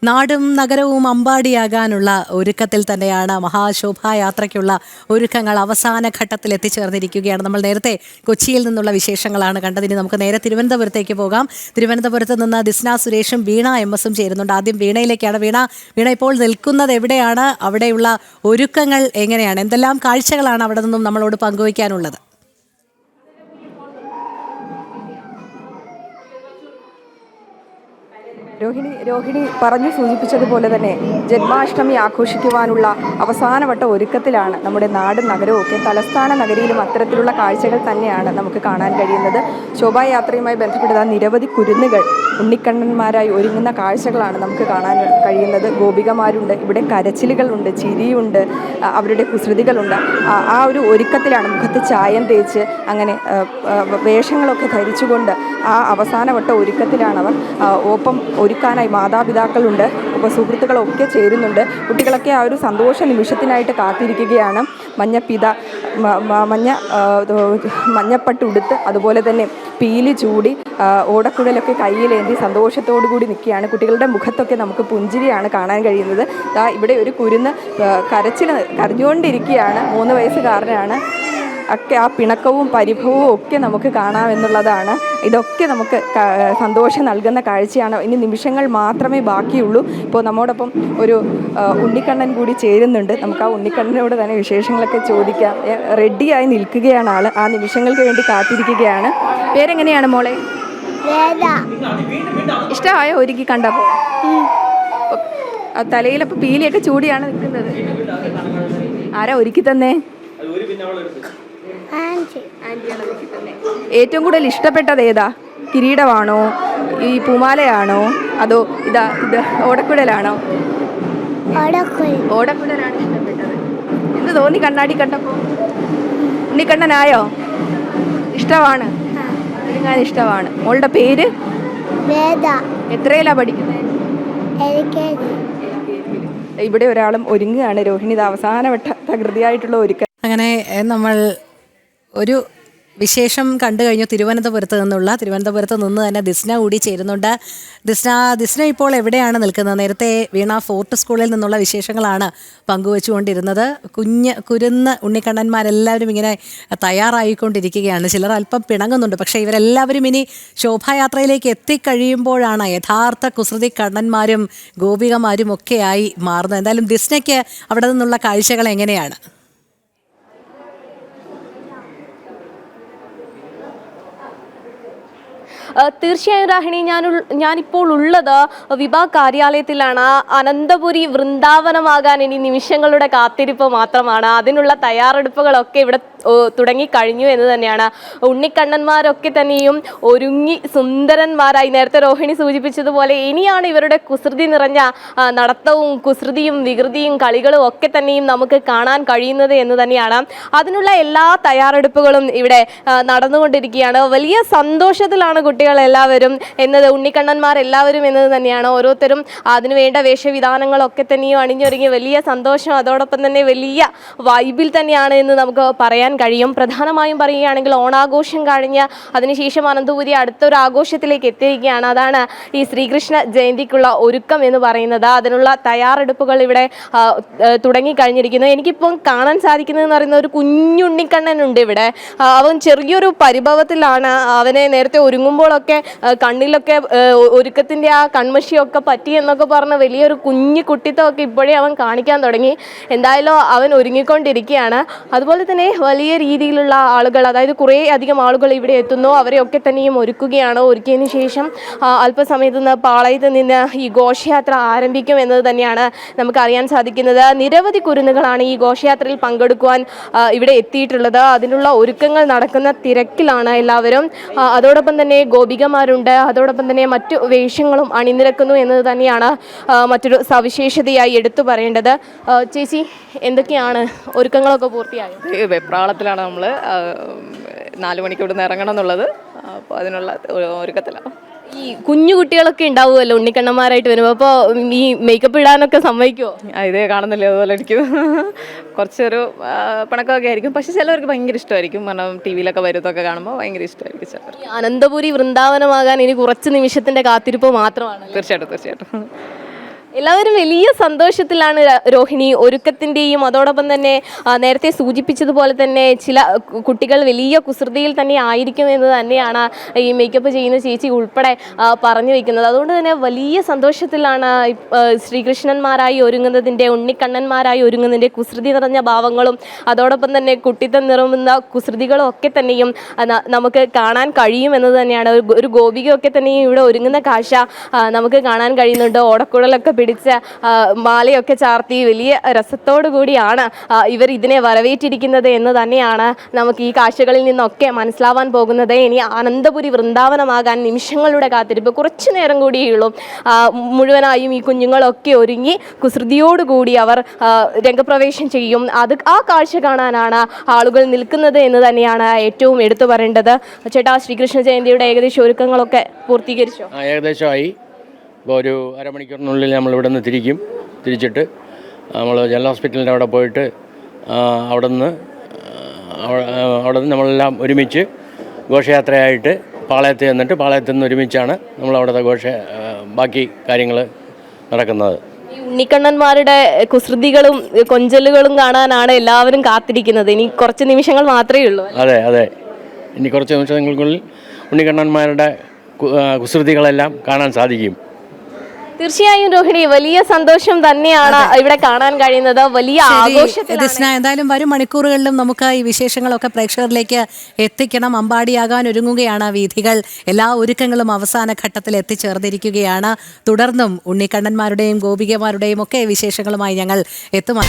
നാടും നഗരവും അമ്പാടിയാകാനുള്ള ഒരുക്കത്തിൽ തന്നെയാണ് മഹാശോഭായാത്രയ്ക്കുള്ള ഒരുക്കങ്ങൾ അവസാന ഘട്ടത്തിൽ എത്തിച്ചേർന്നിരിക്കുകയാണ്. നമ്മൾ നേരത്തെ കൊച്ചിയിൽ നിന്നുള്ള വിശേഷങ്ങളാണ് കണ്ടത്. ഇനി നമുക്ക് നേരെ തിരുവനന്തപുരത്തേക്ക് പോകാം. തിരുവനന്തപുരത്ത് നിന്ന് ദിസ്ന സുരേഷും വീണ എം.എസും ചേരുന്നുണ്ട്. ആദ്യം വീണയിലേക്കാണ്. വീണ ഇപ്പോൾ നിൽക്കുന്നത് എവിടെയാണ്? അവിടെയുള്ള ഒരുക്കങ്ങൾ എങ്ങനെയാണ്? എന്തെല്ലാം കാഴ്ചകളാണ് അവിടെ നിന്നും നമ്മളോട് പങ്കുവയ്ക്കാനുള്ളത്? രോഹിണി പറഞ്ഞു സൂചിപ്പിച്ചതുപോലെ തന്നെ ജന്മാഷ്ടമി ആഘോഷിക്കുവാനുള്ള അവസാനവട്ട ഒരുക്കത്തിലാണ് നമ്മുടെ നാടും നഗരവും ഒക്കെ. തലസ്ഥാന നഗരിയിലും അത്തരത്തിലുള്ള കാഴ്ചകൾ തന്നെയാണ് നമുക്ക് കാണാൻ കഴിയുന്നത്. ശോഭായാത്രയുമായി ബന്ധപ്പെട്ട നിരവധി കുരുന്നുകൾ ഉണ്ണിക്കണ്ണന്മാരായി ഒരുങ്ങുന്ന കാഴ്ചകളാണ് നമുക്ക് കാണാൻ കഴിയുന്നത്. ഗോപികമാരുണ്ട്, ഇവിടെ കരച്ചിലുകളുണ്ട്, ചിരിയുണ്ട്, അവരുടെ കുസൃതികളുണ്ട്. ആ ഒരു ഒരുക്കത്തിലാണ്. മുഖത്ത് ചായം തേച്ച് അങ്ങനെ വേഷങ്ങളൊക്കെ ധരിച്ചുകൊണ്ട് ആ അവസാനവട്ട ഒരുക്കത്തിലാണ് അവർ. ഒപ്പം ഒരുക്കാനായി മാതാപിതാക്കളുണ്ട്, ഒപ്പം സുഹൃത്തുക്കളൊക്കെ ചേരുന്നുണ്ട്. കുട്ടികളൊക്കെ ആ ഒരു സന്തോഷ നിമിഷത്തിനായിട്ട് കാത്തിരിക്കുകയാണ്. മഞ്ഞപ്പട്ടുടുത്ത് അതുപോലെ തന്നെ പീലി ചൂടി ഓടക്കുഴലൊക്കെ കയ്യിലേന്തി സന്തോഷത്തോടു കൂടി നിൽക്കുകയാണ്. കുട്ടികളുടെ മുഖത്തൊക്കെ നമുക്ക് പുഞ്ചിരിയാണ് കാണാൻ കഴിയുന്നത്. ഇവിടെ ഒരു കുരുന്ന് കരഞ്ഞുകൊണ്ടിരിക്കുകയാണ്. 3 വയസ്സുകാരനാണ്. ഒക്കെ ആ പിണക്കവും പരിഭവവും ഒക്കെ നമുക്ക് കാണാമെന്നുള്ളതാണ്. ഇതൊക്കെ നമുക്ക് സന്തോഷം നൽകുന്ന കാഴ്ചയാണ്. ഇനി നിമിഷങ്ങൾ മാത്രമേ ബാക്കിയുള്ളൂ. ഇപ്പോൾ നമ്മോടൊപ്പം ഒരു ഉണ്ണിക്കണ്ണൻ കൂടി ചേരുന്നുണ്ട്. നമുക്ക് ആ ഉണ്ണിക്കണ്ണനോട് തന്നെ വിശേഷങ്ങളൊക്കെ ചോദിക്കാം. റെഡിയായി നിൽക്കുകയാണ് ആള്. ആ നിമിഷങ്ങൾക്ക് വേണ്ടി കാത്തിരിക്കുകയാണ്. പേരെങ്ങനെയാണ് മോളെ? ഇഷ്ടമായോ ഒരുക്കി കണ്ടപ്പോൾ? തലയിലപ്പോൾ പീലിയൊക്കെ ചൂടിയാണ് നിൽക്കുന്നത്. ആരാ ഒരുക്കി തന്നെ? ഏറ്റവും കൂടുതൽ ഇഷ്ടപ്പെട്ടത് ഏതാ? കിരീടമാണോ, ഈ പൂമാലയാണോ, അതോ ഇത് ഓടക്കുഴലാണോ? ഓടക്കുഴലാണ് ഇഷ്ടപ്പെട്ടത്. എന്ത് തോന്നി കണ്ണാടി കണ്ടപ്പോൾ? ഉണ്ണിക്കണ്ണനായോ? ഇഷ്ടമാണ്, ഒരുങ്ങാൻ ഇഷ്ടമാണ്. മോളുടെ പേര്? എത്രയിലാ പഠിക്കുന്നത്? ഇവിടെ ഒരാളും ഒരുങ്ങുകയാണ്. രോഹിണി അവസാനവട്ട തകൃതിയായിട്ടുള്ള ഒരുക്കം. അങ്ങനെ നമ്മൾ ഒരു വിശേഷം കണ്ടു കഴിഞ്ഞു. തിരുവനന്തപുരത്ത് നിന്ന് തന്നെ ദിസ്ന കൂടി ചേരുന്നുണ്ട്. ദിസ്ന ഇപ്പോൾ എവിടെയാണ് നിൽക്കുന്നത്? നേരത്തെ വീണ ഫോർട്ട് സ്കൂളിൽ നിന്നുള്ള വിശേഷങ്ങളാണ് പങ്കുവെച്ചുകൊണ്ടിരുന്നത്. കുരുന്ന് ഉണ്ണിക്കണ്ണന്മാരെല്ലാവരും ഇങ്ങനെ തയ്യാറായിക്കൊണ്ടിരിക്കുകയാണ്. ചിലർ അല്പം പിണങ്ങുന്നുണ്ട്. പക്ഷേ ഇവരെല്ലാവരും ഇനി ശോഭായാത്രയിലേക്ക് എത്തിക്കഴിയുമ്പോഴാണ് യഥാർത്ഥ കുസൃതി കണ്ണന്മാരും ഗോപികമാരും ഒക്കെയായി മാറുന്നത്. എന്തായാലും ദിസ്നയ്ക്ക് അവിടെ നിന്നുള്ള കാഴ്ചകൾ എങ്ങനെയാണ്? തീർച്ചയായും രാഹിണി, ഞാനിപ്പോൾ ഉള്ളത് വിഭാഗ് കാര്യാലയത്തിലാണ്. അനന്തപുരി വൃന്ദാവനമാകാൻ ഇനി നിമിഷങ്ങളുടെ കാത്തിരിപ്പ് മാത്രമാണ്. അതിനുള്ള തയ്യാറെടുപ്പുകളൊക്കെ ഇവിടെ തുടങ്ങിക്കഴിഞ്ഞു എന്ന് തന്നെയാണ്. ഉണ്ണിക്കണ്ണന്മാരൊക്കെ തന്നെയും ഒരുങ്ങി സുന്ദരന്മാരായി. നേരത്തെ രോഹിണി സൂചിപ്പിച്ചതുപോലെ ഇനിയാണ് ഇവരുടെ കുസൃതി നിറഞ്ഞ നടത്തവും കുസൃതിയും വികൃതിയും കളികളും ഒക്കെ തന്നെയും നമുക്ക് കാണാൻ കഴിയുന്നത് എന്ന് തന്നെയാണ്. അതിനുള്ള എല്ലാ തയ്യാറെടുപ്പുകളും ഇവിടെ നടന്നുകൊണ്ടിരിക്കുകയാണ്. വലിയ സന്തോഷത്തിലാണ് കുട്ടികളെല്ലാവരും എന്നത്, ഉണ്ണിക്കണ്ണന്മാരെല്ലാവരും എന്നത് തന്നെയാണ്. ഓരോരുത്തരും അതിനുവേണ്ട വേഷവിധാനങ്ങളൊക്കെ തന്നെയും അണിഞ്ഞൊരുങ്ങി വലിയ സന്തോഷം, അതോടൊപ്പം തന്നെ വലിയ വൈബിൽ തന്നെയാണ് എന്ന് നമുക്ക് പറയാൻ കഴിയും. പ്രധാനമായും പറയുകയാണെങ്കിൽ ഓണാഘോഷം കഴിഞ്ഞ് അതിനുശേഷം അനന്തപുരി അടുത്തൊരു ആഘോഷത്തിലേക്ക് എത്തിയിരിക്കുകയാണ്. അതാണ് ഈ ശ്രീകൃഷ്ണ ജയന്തിക്കുള്ള ഒരുക്കം എന്ന് പറയുന്നത്. അതിനുള്ള തയ്യാറെടുപ്പുകൾ ഇവിടെ തുടങ്ങിക്കഴിഞ്ഞിരിക്കുന്നു. എനിക്കിപ്പം കാണാൻ സാധിക്കുന്നതെന്ന് പറയുന്ന ഒരു കുഞ്ഞുണ്ണിക്കണ്ണനുണ്ട് ഇവിടെ. അവൻ ചെറിയൊരു പരിഭവത്തിലാണ്. അവനെ നേരത്തെ ഒരുങ്ങുമ്പോഴൊക്കെ കണ്ണിലൊക്കെ ഒരുക്കത്തിൻ്റെ ആ കൺമഷിയൊക്കെ പറ്റി എന്നൊക്കെ പറഞ്ഞ് വലിയൊരു കുഞ്ഞു കുട്ടിത്തമൊക്കെ ഇപ്പോഴേ അവൻ കാണിക്കാൻ തുടങ്ങി. എന്തായാലും അവൻ ഒരുങ്ങിക്കൊണ്ടിരിക്കുകയാണ്. അതുപോലെ തന്നെ വലിയ രീതിയിലുള്ള ആളുകൾ, അതായത് കുറേ അധികം ആളുകൾ ഇവിടെ എത്തുന്നു. അവരെയൊക്കെ തന്നെയും ഒരുക്കുകയാണ്. ഒരുക്കിയതിന് ശേഷം അല്പസമയത്ത് നിന്ന് പാളയത്ത് നിന്ന് ഈ ഘോഷയാത്ര ആരംഭിക്കും എന്നത് തന്നെയാണ് നമുക്ക് അറിയാൻ സാധിക്കുന്നത്. നിരവധി കുരുന്നുകളാണ് ഈ ഘോഷയാത്രയിൽ പങ്കെടുക്കുവാൻ ഇവിടെ എത്തിയിട്ടുള്ളത്. അതിനുള്ള ഒരുക്കങ്ങൾ നടക്കുന്ന തിരക്കിലാണ് എല്ലാവരും. അതോടൊപ്പം തന്നെ ഗോപികമാരുണ്ട്, അതോടൊപ്പം തന്നെ മറ്റു വേഷങ്ങളും അണിനിരക്കുന്നു എന്നത് തന്നെയാണ് മറ്റൊരു സവിശേഷതയായി എടുത്തു പറയേണ്ടത്. ചേച്ചി, എന്തൊക്കെയാണ് ഒരുക്കങ്ങളൊക്കെ പൂർത്തിയായോ? വെപ്രാളത്തിലാണ് നമ്മൾ. 4 മണിക്ക് ഇവിടുന്ന് ഇറങ്ങണം എന്നുള്ളത്. അപ്പോൾ അതിനുള്ള ഒരുക്കത്തിലാണ്. ഈ കുഞ്ഞു കുട്ടികളൊക്കെ ഉണ്ടാവുമല്ലോ ഉണ്ണിക്കണ്ണന്മാരായിട്ട് വരുമ്പോൾ, അപ്പോൾ ഈ മേക്കപ്പ് ഇടാനൊക്കെ സമ്മതിക്കുമോ? ഇതേ കാണുന്നില്ലേ, അതുപോലെ ആയിരിക്കും. കുറച്ചൊരു പണക്കമൊക്കെ ആയിരിക്കും. പക്ഷെ ചിലവർക്ക് ഭയങ്കര ഇഷ്ടമായിരിക്കും. കാരണം ടി വിയിലൊക്കെ വരുന്നതൊക്കെ കാണുമ്പോൾ ഭയങ്കര ഇഷ്ടമായിരിക്കും ചിലവർക്ക്. അനന്തപുരി വൃന്ദാവനമാകാൻ ഇനി കുറച്ച് നിമിഷത്തിൻ്റെ കാത്തിരിപ്പ് മാത്രമാണ്. തീർച്ചയായിട്ടും. എല്ലാവരും വലിയ സന്തോഷത്തിലാണ് രോഹിണി. ഒരുക്കത്തിൻ്റെയും അതോടൊപ്പം തന്നെ നേരത്തെ സൂചിപ്പിച്ചതുപോലെ തന്നെ ചില കുട്ടികൾ വലിയ കുസൃതിയിൽ തന്നെ ആയിരിക്കും എന്ന് തന്നെയാണ് ഈ മേക്കപ്പ് ചെയ്യുന്ന ചേച്ചി ഉൾപ്പെടെ പറഞ്ഞു വയ്ക്കുന്നത്. അതുകൊണ്ട് തന്നെ വലിയ സന്തോഷത്തിലാണ് ശ്രീകൃഷ്ണന്മാരായി ഒരുങ്ങുന്നതിൻ്റെ, ഉണ്ണിക്കണ്ണന്മാരായി ഒരുങ്ങുന്നതിൻ്റെ കുസൃതി നിറഞ്ഞ ഭാവങ്ങളും അതോടൊപ്പം തന്നെ കുട്ടിത്തം നിറമുന്ന കുസൃതികളും ഒക്കെ തന്നെയും നമുക്ക് കാണാൻ കഴിയുമെന്നത് തന്നെയാണ്. ഒരു ഗോപികയൊക്കെ തന്നെയും ഇവിടെ ഒരുങ്ങുന്ന കാഴ്ച നമുക്ക് കാണാൻ കഴിയുന്നുണ്ട്. ഓടക്കുഴലൊക്കെ പിടിച്ച മാലയൊക്കെ ചാർത്തി വലിയ രസത്തോടു കൂടിയാണ് ഇവർ ഇതിനെ വരവേറ്റിരിക്കുന്നത് എന്ന് തന്നെയാണ് നമുക്ക് ഈ കാഴ്ചകളിൽ നിന്നൊക്കെ മനസ്സിലാവാൻ പോകുന്നത്. ഇനി അനന്തപുരി വൃന്ദാവനമാകാൻ നിമിഷങ്ങളുടെ കാത്തിരിപ്പ്, കുറച്ചു നേരം കൂടിയുള്ളൂ. മുഴുവനായും ഈ കുഞ്ഞുങ്ങളൊക്കെ ഒരുങ്ങി കുസൃതിയോടുകൂടി അവർ രംഗപ്രവേശം ചെയ്യും. ആ കാഴ്ച കാണാനാണ് ആളുകൾ നിൽക്കുന്നത് എന്ന് തന്നെയാണ് ഏറ്റവും എടുത്തു പറയേണ്ടത്. ചേട്ടാ, ശ്രീകൃഷ്ണ ജയന്തിയുടെ ഏകദേശം ഒരുക്കങ്ങളൊക്കെ പൂർത്തീകരിച്ചോ? ഏകദേശമായി. ഇപ്പോൾ ഒരു അരമണിക്കൂറിനുള്ളിൽ നമ്മൾ ഇവിടെ നിന്ന് തിരിച്ചിട്ട് നമ്മൾ ജനറൽ ഹോസ്പിറ്റലിൻ്റെ അവിടെ പോയിട്ട് അവിടെ നിന്ന് നമ്മളെല്ലാം ഒരുമിച്ച് ഘോഷയാത്രയായിട്ട് പാളയത്ത് ചെന്നിട്ട് പാളയത്ത് നിന്ന് ഒരുമിച്ചാണ് നമ്മളവിടുത്തെ ബാക്കി കാര്യങ്ങൾ നടക്കുന്നത്. ഈ ഉണ്ണിക്കണ്ണന്മാരുടെ കുസൃതികളും കൊഞ്ചലുകളും കാണാനാണ് എല്ലാവരും കാത്തിരിക്കുന്നത്. ഇനി കുറച്ച് നിമിഷങ്ങൾ മാത്രമേ ഉള്ളൂ. അതെ, ഇനി കുറച്ച് നിമിഷങ്ങൾക്കുള്ളിൽ ഉണ്ണിക്കണ്ണന്മാരുടെ കുസൃതികളെല്ലാം കാണാൻ സാധിക്കും. തീർച്ചയായും രോഹിണി, വലിയ സന്തോഷം തന്നെയാണ് ഇവിടെ കാണാൻ കഴിയുന്നത്. വലിയ ആഘോഷത്തിൽ എന്തായാലും വരും മണിക്കൂറുകളിലും നമുക്ക് ഈ വിശേഷങ്ങളൊക്കെ പ്രേക്ഷകരിലേക്ക് എത്തിക്കണം. അമ്പാടിയാകാൻ ഒരുങ്ങുകയാണ് വീഥികൾ. എല്ലാ ഒരുക്കങ്ങളും അവസാന ഘട്ടത്തിൽ എത്തിച്ചേർന്നിരിക്കുകയാണ്. തുടർന്നും ഉണ്ണിക്കണ്ണന്മാരുടെയും ഗോപികമാരുടെയും ഒക്കെ വിശേഷങ്ങളുമായി ഞങ്ങൾ എത്തും.